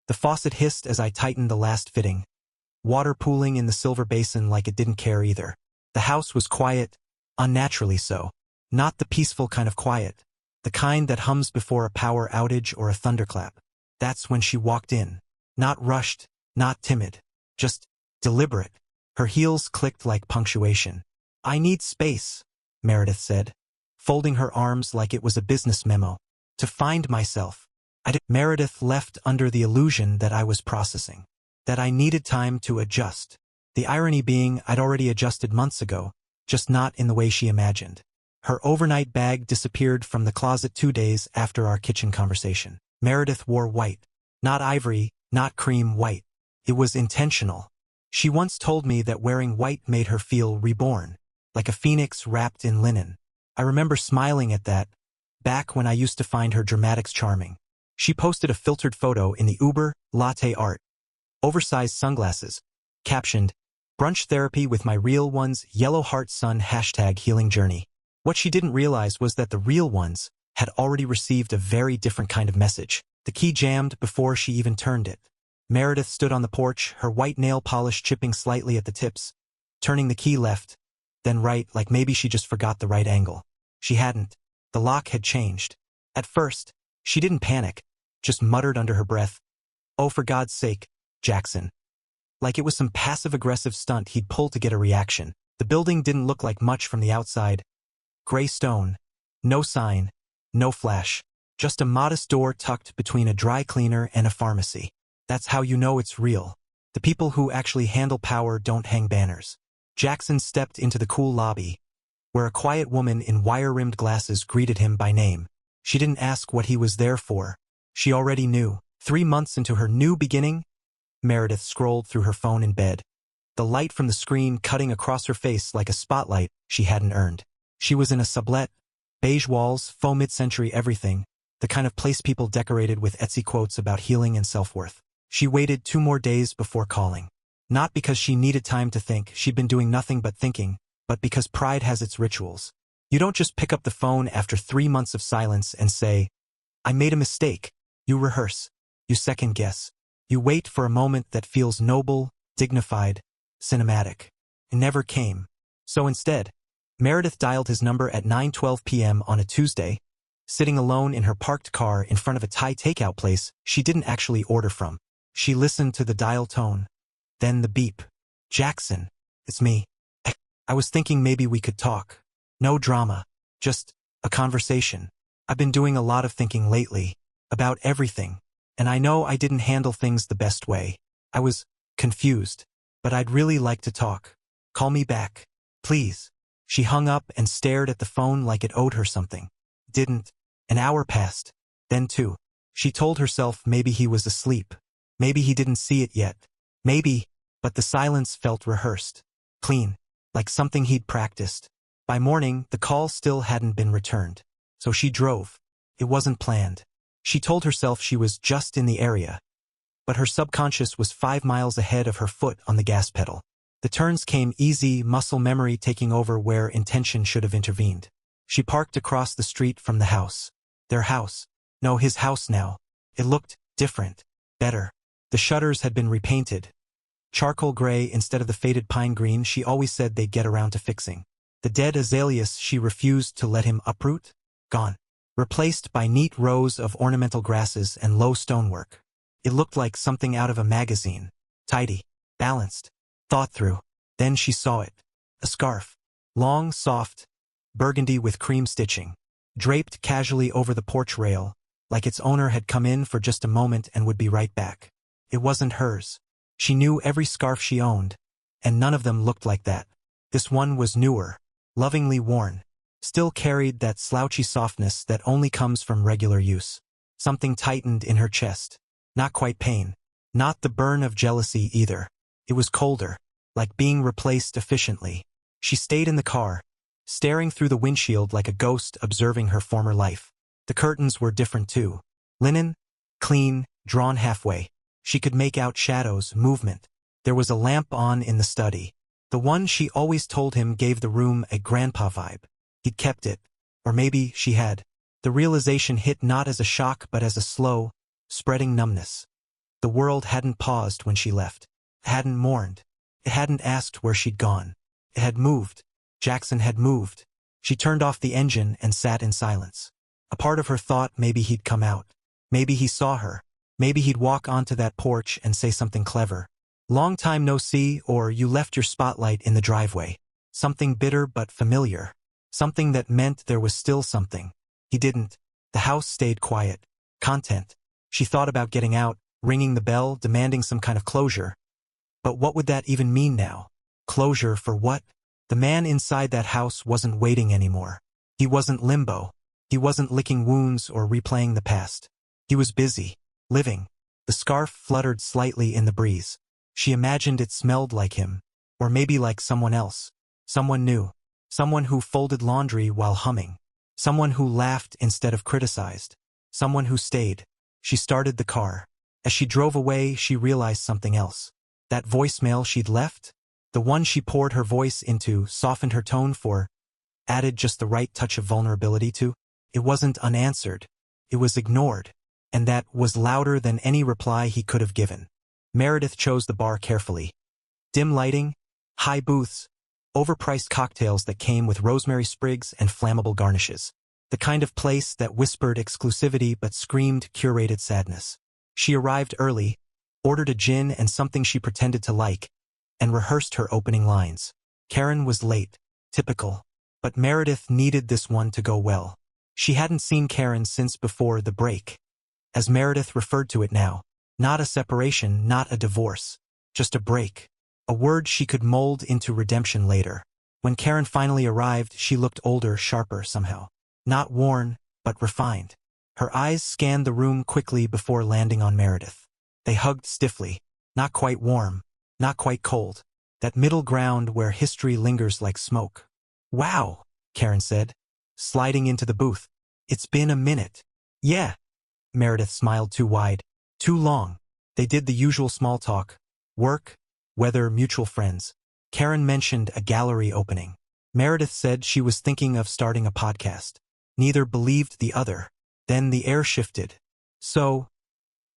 The faucet hissed as I tightened the last fitting, water pooling in the silver basin like it didn't care either. The house was quiet, unnaturally so. Not the peaceful kind of quiet, the kind that hums before a power outage or a thunderclap. That's when she walked in. Not rushed, not timid, just deliberate. Her heels clicked like punctuation. "I need space," Meredith said, folding her arms like it was a business memo. "To find myself." Meredith left under the illusion that I was processing, that I needed time to adjust. The irony being I'd already adjusted months ago, just not in the way she imagined. Her overnight bag disappeared from the closet 2 days after our kitchen conversation. Meredith wore white. Not ivory, not cream white. It was intentional. She once told me that wearing white made her feel reborn, like a phoenix wrapped in linen. I remember smiling at that, back when I used to find her dramatics charming. She posted a filtered photo in the Uber, latte art. Oversized sunglasses. Captioned, "Brunch therapy with my real ones, yellow heart sun #healing journey." What she didn't realize was that the real ones had already received a very different kind of message. The key jammed before she even turned it. Meredith stood on the porch, her white nail polish chipping slightly at the tips, turning the key left, then right, like maybe she just forgot the right angle. She hadn't. The lock had changed. At first, she didn't panic, just muttered under her breath, "Oh, for God's sake, Jackson." Like it was some passive-aggressive stunt he'd pulled to get a reaction. The building didn't look like much from the outside. Gray stone. No sign. No flash. Just a modest door tucked between a dry cleaner and a pharmacy. That's how you know it's real. The people who actually handle power don't hang banners. Jackson stepped into the cool lobby, where a quiet woman in wire-rimmed glasses greeted him by name. She didn't ask what he was there for. She already knew. 3 months into her new beginning, Meredith scrolled through her phone in bed, the light from the screen cutting across her face like a spotlight she hadn't earned. She was in a sublet, beige walls, faux mid-century everything, the kind of place people decorated with Etsy quotes about healing and self-worth. She waited 2 more days before calling. Not because she needed time to think, she'd been doing nothing but thinking, but because pride has its rituals. You don't just pick up the phone after 3 months of silence and say, "I made a mistake." You rehearse. You second-guess. You wait for a moment that feels noble, dignified, cinematic. It never came. So instead, Meredith dialed his number at 9:12 p.m. on a Tuesday, sitting alone in her parked car in front of a Thai takeout place she didn't actually order from. She listened to the dial tone, then the beep. "Jackson, it's me. I was thinking maybe we could talk. No drama, just a conversation. I've been doing a lot of thinking lately, about everything, and I know I didn't handle things the best way. I was confused, but I'd really like to talk. Call me back, please." She hung up and stared at the phone like it owed her something. Didn't. An hour passed, then 2. She told herself maybe he was asleep. Maybe he didn't see it yet. Maybe, but the silence felt rehearsed, clean, like something he'd practiced. By morning, the call still hadn't been returned. So she drove. It wasn't planned. She told herself she was just in the area, but her subconscious was 5 miles ahead of her foot on the gas pedal. The turns came easy, muscle memory taking over where intention should have intervened. She parked across the street from the house. Their house. No, his house now. It looked different, better. The shutters had been repainted. Charcoal gray instead of the faded pine green she always said they'd get around to fixing. The dead azaleas she refused to let him uproot? Gone. Replaced by neat rows of ornamental grasses and low stonework. It looked like something out of a magazine. Tidy. Balanced. Thought through. Then she saw it. A scarf. Long, soft, burgundy with cream stitching. Draped casually over the porch rail, like its owner had come in for just a moment and would be right back. It wasn't hers. She knew every scarf she owned, and none of them looked like that. This one was newer, lovingly worn, still carried that slouchy softness that only comes from regular use. Something tightened in her chest. Not quite pain. Not the burn of jealousy either. It was colder, like being replaced efficiently. She stayed in the car, staring through the windshield like a ghost observing her former life. The curtains were different too. Linen, clean, drawn halfway. She could make out shadows, movement. There was a lamp on in the study. The one she always told him gave the room a grandpa vibe. He'd kept it. Or maybe she had. The realization hit not as a shock but as a slow, spreading numbness. The world hadn't paused when she left. It hadn't mourned. It hadn't asked where she'd gone. It had moved. Jackson had moved. She turned off the engine and sat in silence. A part of her thought maybe he'd come out. Maybe he saw her. Maybe he'd walk onto that porch and say something clever. Long time no see, or you left your spotlight in the driveway. Something bitter but familiar. Something that meant there was still something. He didn't. The house stayed quiet. Content. She thought about getting out, ringing the bell, demanding some kind of closure. But what would that even mean now? Closure for what? The man inside that house wasn't waiting anymore. He wasn't limbo. He wasn't licking wounds or replaying the past. He was busy. Living. The scarf fluttered slightly in the breeze. She imagined it smelled like him. Or maybe like someone else. Someone new. Someone who folded laundry while humming. Someone who laughed instead of criticized. Someone who stayed. She started the car. As she drove away, she realized something else. That voicemail she'd left? The one she poured her voice into, softened her tone for, added just the right touch of vulnerability to? It wasn't unanswered. It was ignored. And that was louder than any reply he could have given. Meredith chose the bar carefully. Dim lighting, high booths, overpriced cocktails that came with rosemary sprigs and flammable garnishes. The kind of place that whispered exclusivity but screamed curated sadness. She arrived early, ordered a gin and something she pretended to like, and rehearsed her opening lines. Karen was late. Typical. But Meredith needed this one to go well. She hadn't seen Karen since before the break. As Meredith referred to it now, not a separation, not a divorce. Just a break. A word she could mold into redemption later. When Karen finally arrived, she looked older, sharper somehow. Not worn, but refined. Her eyes scanned the room quickly before landing on Meredith. They hugged stiffly. Not quite warm. Not quite cold. That middle ground where history lingers like smoke. Wow, Karen said, sliding into the booth. It's been a minute. Yeah. Meredith smiled too wide. Too long. They did the usual small talk. Work, weather, mutual friends. Karen mentioned a gallery opening. Meredith said she was thinking of starting a podcast. Neither believed the other. Then the air shifted. So,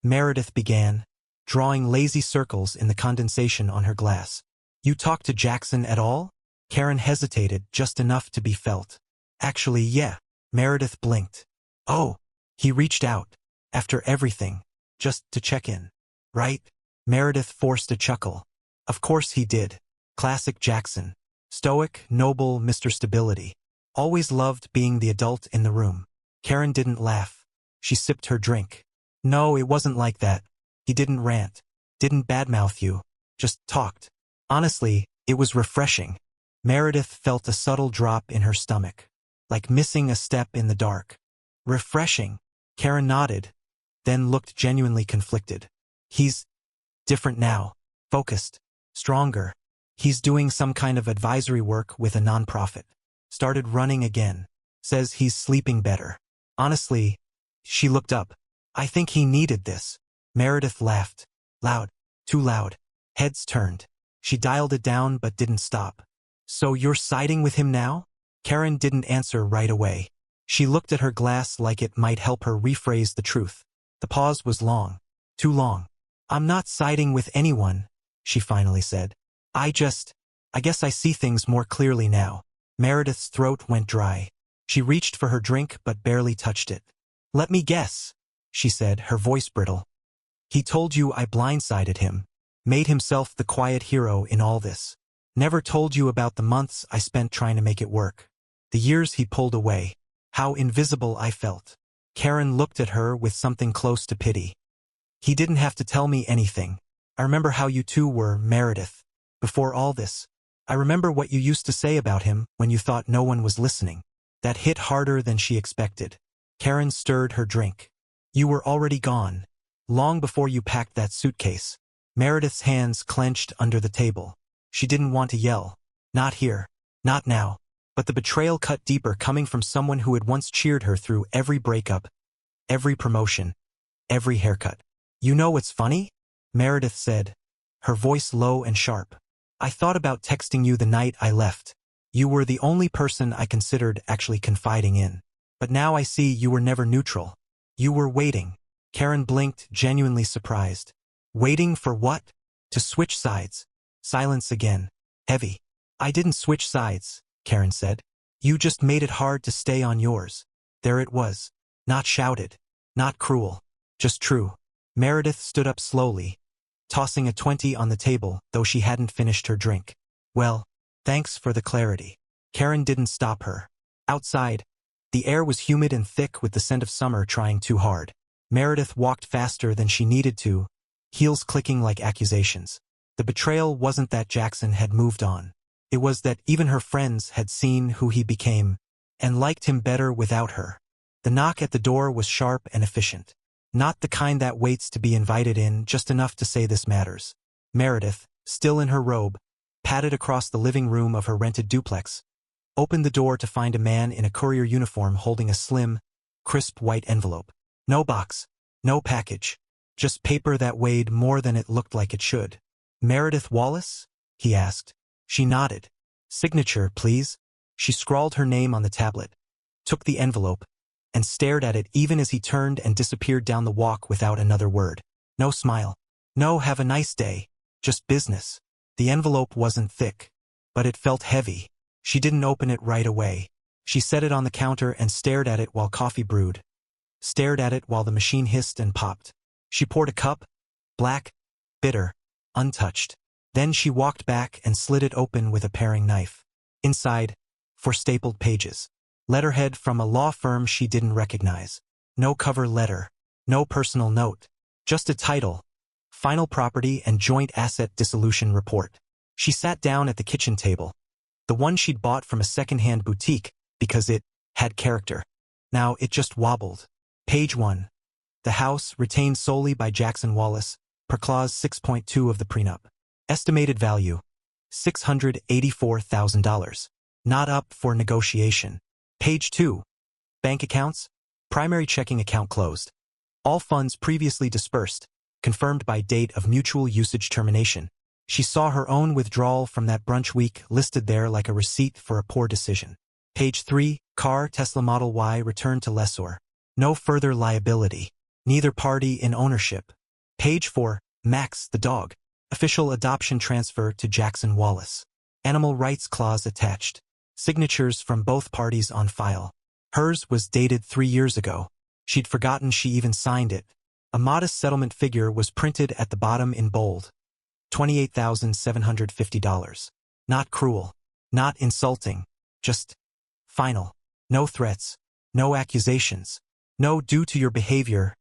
Meredith began, drawing lazy circles in the condensation on her glass. You talked to Jackson at all? Karen hesitated, just enough to be felt. Actually, yeah. Meredith blinked. Oh, he reached out. After everything. Just to check in. Right? Meredith forced a chuckle. Of course he did. Classic Jackson. Stoic, noble Mr. Stability. Always loved being the adult in the room. Karen didn't laugh. She sipped her drink. No, it wasn't like that. He didn't rant. Didn't badmouth you. Just talked. Honestly, it was refreshing. Meredith felt a subtle drop in her stomach. Like missing a step in the dark. Refreshing. Karen nodded. Then looked genuinely conflicted. He's different now. Focused. Stronger. He's doing some kind of advisory work with a nonprofit. Started running again. Says he's sleeping better. Honestly, she looked up. I think he needed this. Meredith laughed. Loud. Too loud. Heads turned. She dialed it down but didn't stop. So you're siding with him now? Karen didn't answer right away. She looked at her glass like it might help her rephrase the truth. The pause was long. Too long. I'm not siding with anyone, she finally said. I guess I see things more clearly now. Meredith's throat went dry. She reached for her drink but barely touched it. Let me guess, she said, her voice brittle. He told you I blindsided him. Made himself the quiet hero in all this. Never told you about the months I spent trying to make it work. The years he pulled away. How invisible I felt. Karen looked at her with something close to pity. He didn't have to tell me anything. I remember how you two were, Meredith. Before all this. I remember what you used to say about him when you thought no one was listening. That hit harder than she expected. Karen stirred her drink. You were already gone. Long before you packed that suitcase. Meredith's hands clenched under the table. She didn't want to yell. Not here. Not now. But the betrayal cut deeper coming from someone who had once cheered her through every breakup, every promotion, every haircut. You know what's funny? Meredith said, her voice low and sharp. I thought about texting you the night I left. You were the only person I considered actually confiding in. But now I see you were never neutral. You were waiting. Karen blinked, genuinely surprised. Waiting for what? To switch sides. Silence again. Heavy. I didn't switch sides, Karen said. You just made it hard to stay on yours. There it was. Not shouted. Not cruel. Just true. Meredith stood up slowly, tossing a 20 on the table, though she hadn't finished her drink. Well, thanks for the clarity. Karen didn't stop her. Outside, the air was humid and thick with the scent of summer trying too hard. Meredith walked faster than she needed to, heels clicking like accusations. The betrayal wasn't that Jackson had moved on. It was that even her friends had seen who he became and liked him better without her. The knock at the door was sharp and efficient. Not the kind that waits to be invited in just enough to say this matters. Meredith, still in her robe, padded across the living room of her rented duplex, opened the door to find a man in a courier uniform holding a slim, crisp white envelope. No box, no package, just paper that weighed more than it looked like it should. Meredith Wallace? He asked. She nodded. Signature, please. She scrawled her name on the tablet, took the envelope, and stared at it even as he turned and disappeared down the walk without another word. No smile. No have a nice day. Just business. The envelope wasn't thick, but it felt heavy. She didn't open it right away. She set it on the counter and stared at it while coffee brewed. Stared at it while the machine hissed and popped. She poured a cup, black, bitter, untouched. Then she walked back and slid it open with a paring knife. Inside, 4 stapled pages. Letterhead from a law firm she didn't recognize. No cover letter. No personal note. Just a title. Final Property and Joint Asset Dissolution Report. She sat down at the kitchen table. The one she'd bought from a second-hand boutique because it had character. Now it just wobbled. Page 1. The house retained solely by Jackson Wallace, per clause 6.2 of the prenup. Estimated value, $684,000. Not up for negotiation. Page 2. Bank accounts. Primary checking account closed. All funds previously dispersed, confirmed by date of mutual usage termination. She saw her own withdrawal from that brunch week listed there like a receipt for a poor decision. Page 3. Car Tesla Model Y returned to lessor. No further liability. Neither party in ownership. Page 4. Max, the dog. Official adoption transfer to Jackson Wallace. Animal rights clause attached. Signatures from both parties on file. Hers was dated 3 years ago. She'd forgotten she even signed it. A modest settlement figure was printed at the bottom in bold. $28,750. Not cruel. Not insulting. Just final. No threats. No accusations. No due to your behavior.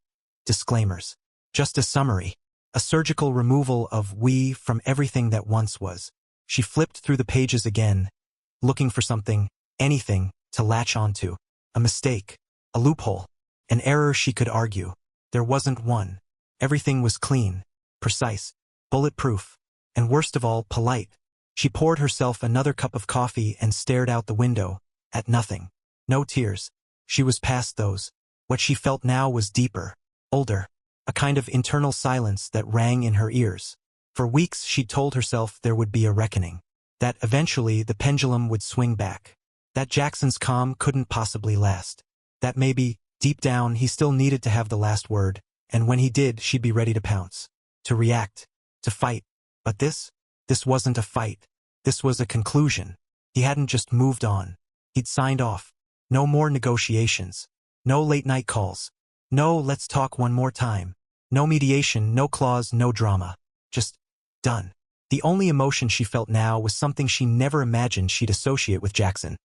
Disclaimers. Just a summary. A surgical removal of we from everything that once was. She flipped through the pages again, looking for something, anything, to latch onto. A mistake. A loophole. An error she could argue. There wasn't one. Everything was clean, precise, bulletproof, and worst of all, polite. She poured herself another cup of coffee and stared out the window, at nothing. No tears. She was past those. What she felt now was deeper, older, a kind of internal silence that rang in her ears. For weeks she'd told herself there would be a reckoning, that eventually the pendulum would swing back, that Jackson's calm couldn't possibly last, that maybe, deep down, he still needed to have the last word, and when he did, she'd be ready to pounce, to react, to fight. But this wasn't a fight. This was a conclusion. He hadn't just moved on. He'd signed off. No more negotiations. No late-night calls. No let's talk one more time. No mediation, no clause, no drama. Just done. The only emotion she felt now was something she never imagined she'd associate with Jackson.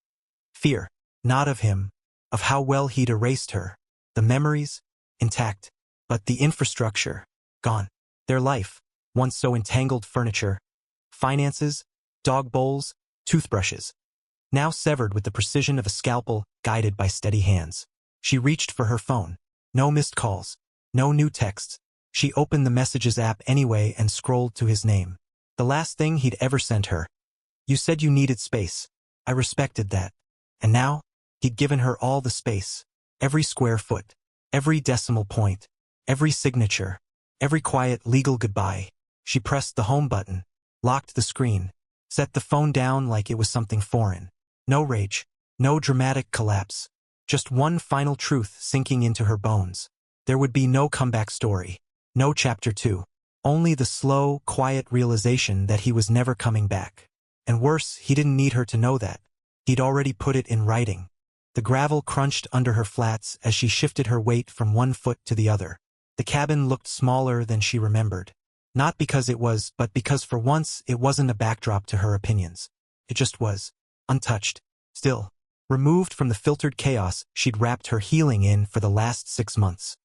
Fear. Not of him. Of how well he'd erased her. The memories, intact. But the infrastructure, gone. Their life, once so entangled furniture, finances, dog bowls, toothbrushes, now severed with the precision of a scalpel guided by steady hands. She reached for her phone. No missed calls. No new texts. She opened the Messages app anyway and scrolled to his name. The last thing he'd ever sent her. You said you needed space. I respected that. And now, he'd given her all the space. Every square foot. Every decimal point. Every signature. Every quiet legal goodbye. She pressed the home button. Locked the screen. Set the phone down like it was something foreign. No rage. No dramatic collapse. Just one final truth sinking into her bones. There would be no comeback story. No chapter 2. Only the slow, quiet realization that he was never coming back. And worse, he didn't need her to know that. He'd already put it in writing. The gravel crunched under her flats as she shifted her weight from one foot to the other. The cabin looked smaller than she remembered. Not because it was, but because for once it wasn't a backdrop to her opinions. It just was. Untouched. Still. Removed from the filtered chaos she'd wrapped her healing in for the last 6 months.